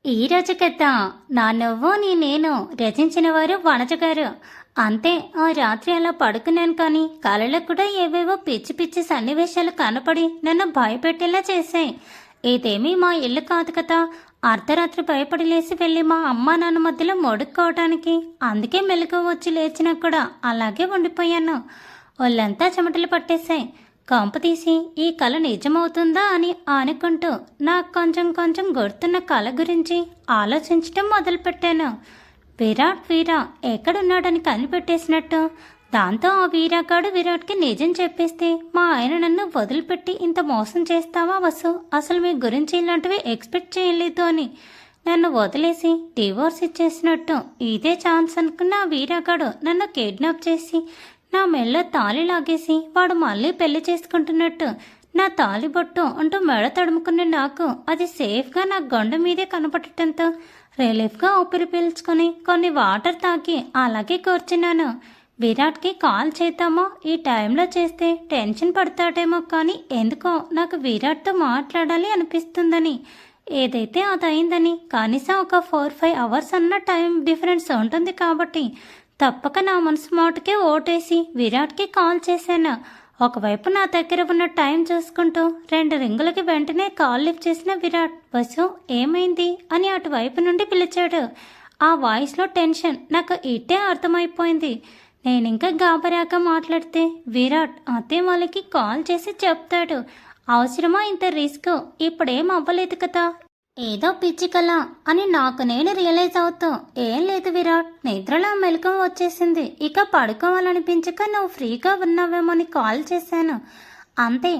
ఈరోజు కథ నా నువ్వు నీ నేను రచించిన వారు వనజ గారు. అంతే, ఆ రాత్రి అలా పడుకున్నాను కానీ కలలో కూడా ఏవేవో పిచ్చి పిచ్చి సన్నివేశాలు కనపడి నన్ను భయపెట్టేలా చేశాయి. ఇదేమీ మా ఇల్లు కాదు కదా. అర్ధరాత్రి భయపడి లేచి వెళ్ళి మా అమ్మ నాన్న మధ్యలో మొడుక్కోవటానికి, అందుకే మెలకువ వచ్చి లేచినా కూడా అలాగే ఉండిపోయాను. ఒళ్ళంతా చెమటలు పట్టేశాయి. కంపు తీసి ఈ కళ నిజమవుతుందా అని అనుకుంటూ నాకు కొంచెం కొంచెం గుర్తున్న కళ గురించి ఆలోచించటం మొదలుపెట్టాను. విరాట్ వీరా ఎక్కడున్నాడని కనిపెట్టేసినట్టు. దాంతో ఆ వీరాగాడు విరాట్కి నిజం చెప్పేస్తే మా ఆయన నన్ను వదిలిపెట్టి ఇంత మోసం చేస్తావా వసు, అసలు మీ గురించి ఇలాంటివి ఎక్స్పెక్ట్ చేయలేదు అని నన్ను వదిలేసి డివోర్స్ ఇచ్చేసినట్టు. ఇదే ఛాన్స్ అనుకున్న ఆ వీరాగాడు నన్ను కిడ్నాప్ చేసి నా మెళ్ళ తాళి లాగేసి వాడు మళ్ళీ పెళ్లి చేసుకుంటున్నట్టు. నా తాళి బొట్టు అంటూ మెడ తడుముకునే నాకు అది సేఫ్గా నా గొండ మీదే కనపడటంతో రిలీఫ్గా ఊపిరి పీల్చుకొని కొన్ని వాటర్ తాగి అలాగే కూర్చున్నాను. విరాట్కి కాల్ చేద్దామో, ఈ టైంలో చేస్తే టెన్షన్ పడతాడేమో, కానీ ఎందుకో నాకు విరాట్తో మాట్లాడాలి అనిపిస్తుందని. ఏదైతే అదయిందని కనీసం ఒక 4-5 అవర్స్ అన్న టైం డిఫరెన్స్ ఉంటుంది కాబట్టి తప్పక నా మనసు మాటకే ఓటేసి విరాట్కి కాల్ చేశాను. ఒకవైపు నా దగ్గర ఉన్న టైం చూసుకుంటూ 2 రింగులకి వెంటనే కాల్ లిఫ్ట్ చేసిన విరాట్, వసు ఏమైంది అని అటువైపు నుండి పిలిచాడు. ఆ వాయిస్లో టెన్షన్ నాకు ఇట్టే అర్థమైపోయింది. నేనింకా గాబరాగా మాట్లాడితే విరాట్ అత్తే వాళ్ళకి కాల్ చేసి చెప్తాడు. అవసరమా ఇంత రిస్క్, ఇప్పుడేం అవ్వలేదు కదా, ఏదో పిచ్చి కల అని నాకు నేను రియలైజ్ అవుతూ, ఏం లేదు విరాట్, నిద్రలో మెలకువ వచ్చేసింది, ఇక పడుకోవాలనిపించక నువ్వు ఫ్రీగా ఉన్నావేమోని కాల్ చేశాను అంతే.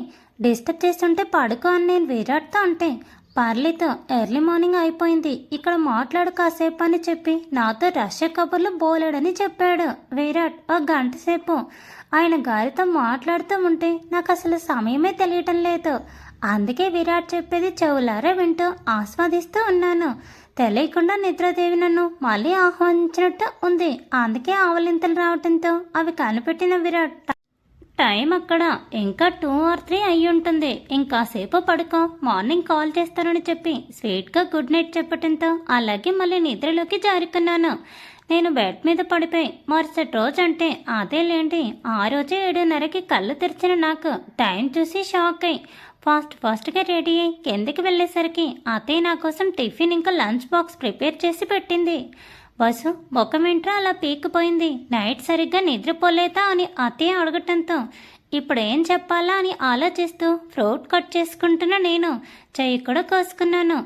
డిస్టర్బ్ చేస్తుంటే పడుకో అని నేను విరాట్తో అంటే, పర్లేదు ఎర్లీ మార్నింగ్ అయిపోయింది, ఇక్కడ మాట్లాడు కాసేపు అని చెప్పి నాతో రష్య కబుర్లు బోలేడని చెప్పాడు విరాట్. ఒక గంట సేపు ఆయన గారితో మాట్లాడుతూ ఉంటే నాకు అసలు సమయమే తెలియటం లేదు. అందుకే విరాట్ చెప్పేది చెవులారా వింటూ ఆస్వాదిస్తూ ఉన్నాను. తెలియకుండా నిద్రాదేవి నన్ను మళ్ళీ ఆహ్వానించినట్టు ఉంది. అందుకే ఆవలింతలు రావటంతో అవి కనిపెట్టిన విరాట్, టైం అక్కడ ఇంకా 2 or 3 అయ్యి ఉంటుంది, ఇంకాసేపు పడుకో, మార్నింగ్ కాల్ చేస్తానని చెప్పి స్వీట్గా గుడ్ నైట్ చెప్పటంతో అలాగే మళ్ళీ నిద్రలోకి జారుకున్నాను. నేను బెడ్ మీద పడిపోయి మరుసటి రోజు అంటే అదేలేండి, ఆ రోజే 7:30కి కళ్ళు తెరిచిన నాకు టైం చూసి షాక్ అయ్యి ఫాస్ట్గా రెడీ అయ్యి కిందకి వెళ్ళేసరికి అత్తయ్య నా కోసం టిఫిన్ ఇంకా లంచ్ బాక్స్ ప్రిపేర్ చేసి పెట్టింది. బస్సు ముఖమేంట్రా అలా పీక్కుపోయింది, నైట్ సరిగ్గా నిద్రపోలేదా అని అత్తయ్య అడగటంతో ఇప్పుడేం చెప్పాలా అని ఆలోచిస్తూ ఫ్రూట్ కట్ చేసుకుంటున్నా నేను చెయ్యి కూడా కోసుకున్నాను.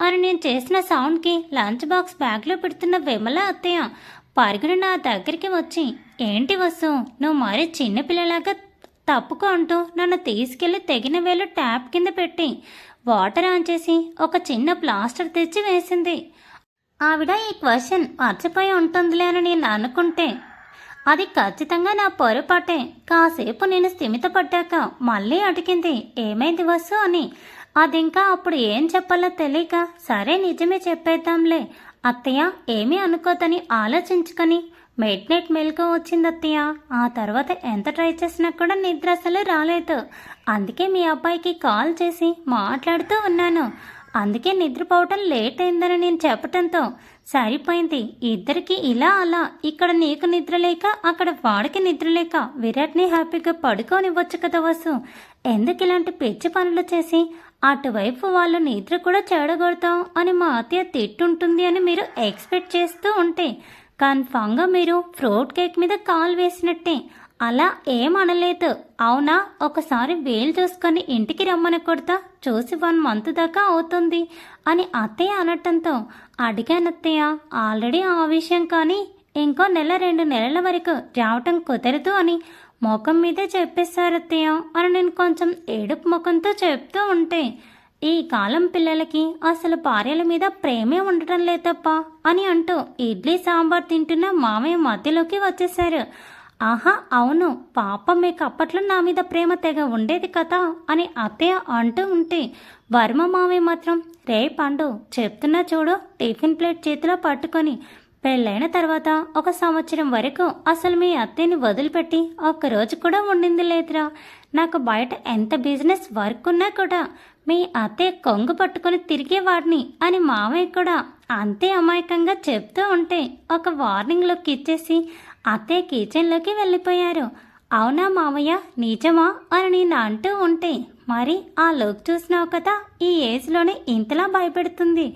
అని నేను చేసిన సౌండ్కి లంచ్ బాక్స్ బ్యాగ్లో పెడుతున్న విమల అత్తయ్య పరుగున నా దగ్గరికి వచ్చి, ఏంటి వసు నువ్వు మరీ చిన్నపిల్లలాగా తప్పుకో అంటూ నన్ను తీసుకెళ్లి తెగిన వేలు ట్యాప్ కింద పెట్టి వాటర్ ఆన్ చేసి ఒక చిన్న ప్లాస్టర్ తెచ్చి వేసింది. ఆవిడ ఈ క్వశ్చన్ మర్చిపోయి ఉంటుందిలే అని నేను అనుకుంటే అది ఖచ్చితంగా నా పొరపాటే. కాసేపు నేను స్థిమితపడ్డాక మళ్ళీ అడిగింది, ఏమైంది వసు అని. అదింకా అప్పుడు ఏం చెప్పాలో తెలియక సరే నిజమే చెప్పేద్దాంలే అత్తయ్య, ఏమీ అనుకోదని ఆలోచించుకొని మిడ్ నైట్ మెలకు వచ్చింది అత్తయ్య. ఆ తర్వాత ఎంత ట్రై చేసినా కూడా నిద్ర అసలు రాలేదు. అందుకే మీ అబ్బాయికి కాల్ చేసి మాట్లాడుతూ ఉన్నాను. అందుకే నిద్రపోవటం లేట్ అయిందని నేను చెప్పటంతో సరిపోయింది. ఇద్దరికి ఇలా అలా, ఇక్కడ నీకు నిద్ర లేక అక్కడ వాడికి నిద్ర లేక విరాట్ని హ్యాపీగా పడుకోనివ్వచ్చు కదా వసు. ఎందుకు ఇలాంటి పిచ్చి పనులు చేసి అటువైపు వాళ్ళు నిద్ర కూడా చెడగొడతాం అని మా అత్తయ్య తిట్టుంటుంది అని మీరు ఎక్స్పెక్ట్ చేస్తూ ఉంటే కన్ఫామ్గా మీరు ఫ్రూట్ కేక్ మీద కాల్ వేసినట్టే. అలా ఏం అనలేదు అవునా, ఒకసారి వేలు చూసుకొని ఇంటికి రమ్మనకూడదా, చూసి 1 month దాకా అవుతుంది అని అత్తయ్య అనటంతో అడిగానత్తయ్య. ఆల్రెడీ ఆ విషయం కానీ ఇంకో 1-2 నెలల వరకు రావటం కుదరదు అని ముఖం మీదే చెప్పేశారు అత్తయ్య అని నేను కొంచెం ఏడుపు ముఖంతో చెప్తూ ఉంటే, ఈ కాలం పిల్లలకి అసలు భార్యల మీద ప్రేమే ఉండటం లేదప్ప అని అంటూ ఇడ్లీ సాంబార్ తింటున్న మామయ్య మధ్యలోకి వచ్చేశారు. ఆహా అవును, పాపం మీకు అప్పట్లో నా మీద ప్రేమ తెగ ఉండేది కదా అని అత్తయ్య అంటూ ఉంటే వర్మ మామయ్య మాత్రం, రే పండు చెప్తున్నా చూడు, టిఫిన్ ప్లేట్ చేతిలో పట్టుకొని పెళ్ళైన తర్వాత 1 సంవత్సరం వరకు అసలు మీ అత్తయ్యని వదిలిపెట్టి ఒక్కరోజు కూడా ఉండింది లేదురా. నాకు బయట ఎంత బిజినెస్ వర్క్ ఉన్నా కూడా మీ అత్తయ్య కొంగు పట్టుకుని తిరిగేవాడిని అని మామయ్య కూడా అంతే అమాయకంగా చెప్తూ ఉంటే ఒక వార్నింగ్ లుక్ ఇచ్చేసి అత్తయ్య కిచెన్లోకి వెళ్ళిపోయారు. అవునా మామయ్య, నిజమా అని నేను అంటూ ఉంటే, మరి ఆ లుక్ చూసినావు కదా, ఈ ఏజ్లోనే ఇంతలా భయపెడుతుంది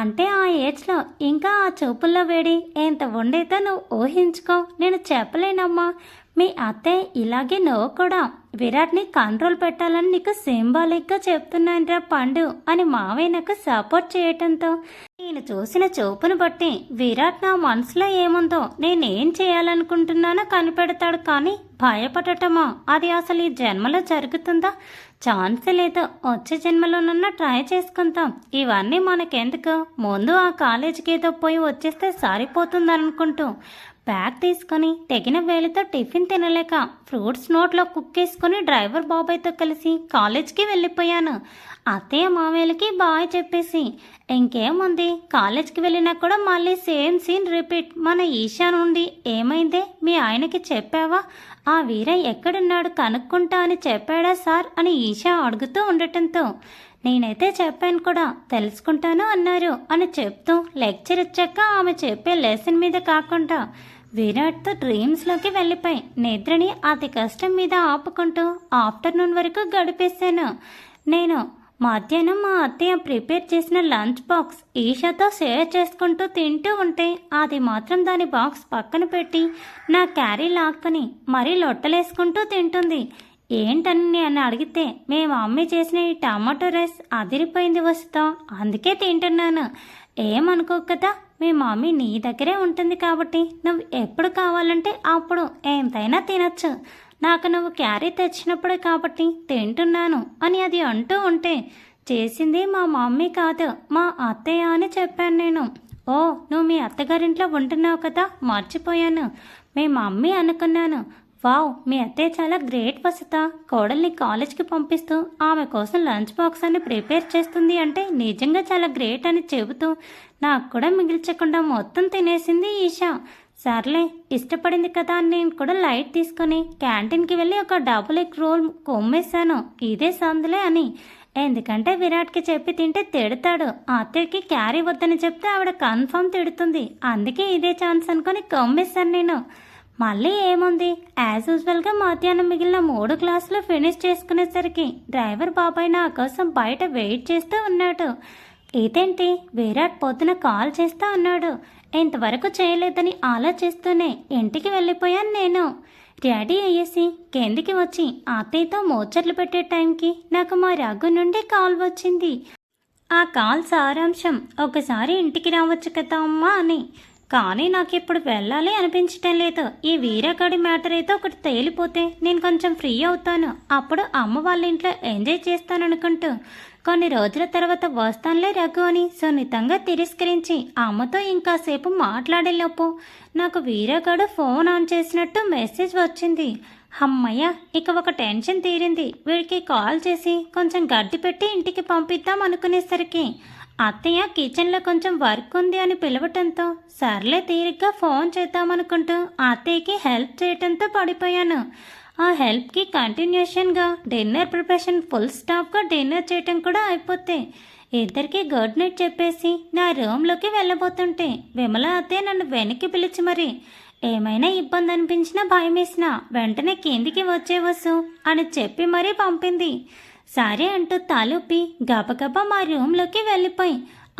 అంటే ఆ ఏజ్లో ఇంకా ఆ చూపుల్లో వేడి ఎంత ఉండేదో నువ్వు ఊహించుకో. నేను చెప్పలేనమ్మా. మీ అత్తయ్య ఇలాగే నువ్వు కూడా విరాట్ని కంట్రోల్ పెట్టాలని నీకు సింబాలిక్గా చెప్తున్నానురా పండు అని మావయ్య నాకు సపోర్ట్ చేయటంతో నేను చూసిన చూపును బట్టి విరాట్ నా మనసులో ఏముందో నేనేం చేయాలనుకుంటున్నానో కనిపెడతాడు. కానీ భయపడటమా, అది అసలు ఈ జన్మలో జరుగుతుందా? ఛాన్స్ లేదు. వచ్చే జన్మలోనన్నా ట్రై చేసుకుంటాం. ఇవన్నీ మనకెందుకు, ముందు ఆ కాలేజీకి ఏదో పోయి వచ్చేస్తే సరిపోతుంది అనుకుంటూ బ్యాగ్ తీసుకొని తెగిన వేలితో టిఫిన్ తినలేక ఫ్రూట్స్ నోట్లో కుక్కేసుకుని డ్రైవర్ బాబాయ్తో కలిసి కాలేజ్కి వెళ్ళిపోయాను. అత్తయ్య మామయ్యలకి బాయ్ చెప్పేసి ఇంకేముంది, కాలేజ్కి వెళ్ళినా కూడా మళ్ళీ సేమ్ సీన్ రిపీట్. మన ఈషా నుండి ఏమైందే, మీ ఆయనకి చెప్పావా? ఆ వీరయ్య ఎక్కడున్నాడు కనుక్కుంటా అని చెప్పాడా సార్ అని ఈషా అడుగుతూ ఉండటంతో నేనైతే చెప్పాను కూడా, తెలుసుకుంటాను అన్నారు అని చెప్తూ లెక్చర్ ఇచ్చాక ఆమె చెప్పే లెసన్ మీద కాకుండా విరాట్తో డ్రీమ్స్లోకి వెళ్ళిపోయి నిద్రని అతి కష్టం మీద ఆపుకుంటూ ఆఫ్టర్నూన్ వరకు గడిపేశాను. నేను మధ్యాహ్నం మా అత్తయ్య ప్రిపేర్ చేసిన లంచ్ బాక్స్ ఈషాతో షేర్ చేసుకుంటూ తింటూ ఉంటే అది మాత్రం దాని బాక్స్ పక్కన పెట్టి నా క్యారీ లాక్కుని మరీ లొట్టలేసుకుంటూ తింటుంది. ఏంటని నేను అడిగితే, మేము అమ్మి చేసిన ఈ టమాటో రైస్ అదిరిపోయింది వస్తా, అందుకే తింటున్నాను. ఏమనుకో కదా, మీ మమ్మీ నీ దగ్గరే ఉంటుంది కాబట్టి నువ్వు ఎప్పుడు కావాలంటే అప్పుడు ఎంతైనా తినచ్చు. నాకు నువ్వు క్యారీ తెచ్చినప్పుడే కాబట్టి తింటున్నాను అని అది అంటూ ఉంటే, చేసింది మా మమ్మీ కాదు మా అత్తయ్య అని చెప్పాను నేను. ఓ, నువ్వు మీ అత్తగారింట్లో ఉంటున్నావు కదా, మర్చిపోయాను. మీ మమ్మీ అనుకున్నాను. వావ్, మీ అత్తయ్య చాలా గ్రేట్ వసత. కోడల్ని కాలేజ్కి పంపిస్తూ ఆమె కోసం లంచ్ బాక్స్ అని ప్రిపేర్ చేస్తుంది అంటే నిజంగా చాలా గ్రేట్ అని చెబుతూ నాకు కూడా మిగిల్చకుండా మొత్తం తినేసింది ఈషా. సర్లే, ఇష్టపడింది కదా అని నేను కూడా లైట్ తీసుకొని క్యాంటీన్కి వెళ్ళి ఒక డబుల్ ఎగ్ రోల్ కొమ్మేశాను. ఇదే సందులే అని. ఎందుకంటే విరాట్కి చెప్పి తింటే తిడతాడు. అత్తయ్యకి క్యారీ వద్దని చెప్తే ఆవిడ కన్ఫర్మ్ తిడుతుంది. అందుకే ఇదే ఛాన్స్ అనుకొని కొమ్మేశాను నేను. మళ్ళీ ఏముంది, యాజ్ యూజువల్గా మధ్యాహ్నం మిగిలిన 3 క్లాసులు ఫినిష్ చేసుకునేసరికి డ్రైవర్ బాబాయ్ నా కోసం బయట వెయిట్ చేస్తూ ఉన్నాడు. ఇదేంటి, విరాట్ పొద్దున కాల్ చేస్తూ ఉన్నాడు, ఇంతవరకు చేయలేదని ఆలోచిస్తూనే ఇంటికి వెళ్ళిపోయాను నేను. రెడీ అయ్యేసి కిందికి వచ్చి అత్తయ్యతో ముచ్చట్లు పెట్టే టైంకి నాకు మా రఘు నుండి కాల్ వచ్చింది. ఆ కాల్ సారాంశం, ఒకసారి ఇంటికి రావచ్చు కదా అమ్మా అని. కానీ నాకు ఇప్పుడు వెళ్ళాలి అనిపించటం లేదు. ఈ వీరగాడి మ్యాటర్ అయితే ఒకటి తేలిపోతే నేను కొంచెం ఫ్రీ అవుతాను. అప్పుడు అమ్మ వాళ్ళ ఇంట్లో ఎంజాయ్ చేస్తాను అనుకుంటూ కొన్ని రోజుల తర్వాత వస్తానులే రఘు అని సున్నితంగా తిరస్కరించి అమ్మతో ఇంకాసేపు మాట్లాడేలోపు నాకు వీరగాడు ఫోన్ ఆన్ చేసినట్టు మెసేజ్ వచ్చింది. అమ్మయ్య, ఇక ఒక టెన్షన్ తీరింది. వీడికి కాల్ చేసి కొంచెం గడ్డి పెట్టి ఇంటికి పంపిద్దాం అనుకునేసరికి అత్తయ్య కిచెన్లో కొంచెం వర్క్ ఉంది అని పిలవటంతో సర్లే తీరిగ్గా ఫోన్ చేద్దామనుకుంటూ అత్తయ్యకి హెల్ప్ చేయటంతో పడిపోయాను. ఆ హెల్ప్కి కంటిన్యూషన్గా డిన్నర్ ప్రిపరేషన్ ఫుల్ స్టాప్గా డిన్నర్ చేయటం కూడా అయిపోతే ఇద్దరికి గుడ్ నైట్ చెప్పేసి నా రూమ్లోకి వెళ్ళబోతుంటే విమల అత్తయ్య నన్ను వెనక్కి పిలిచి మరి ఏమైనా ఇబ్బంది అనిపించినా భయం వేసినా వెంటనే కిందికి వచ్చేవసు అని చెప్పి మరీ పంపింది. సరే అంటూ తలుపి గబగబా మా రూమ్లోకి వెళ్ళిపోయి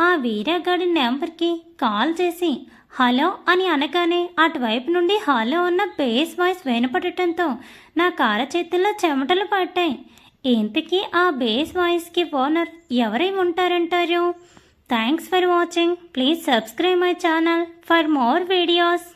ఆ వీరగాడి నెంబర్కి కాల్ చేసి హలో అని అనగానే అటువైపు నుండి హలో అన్న బేస్ వాయిస్ వినపడటంతో నా కార చేతుల్లో చెమటలు పట్టాయి. ఇంతకీ ఆ బేస్ వాయిస్కి ఓనర్ ఎవరై ఉంటారంటారు? Thanks for watching. Please subscribe my channel for more videos.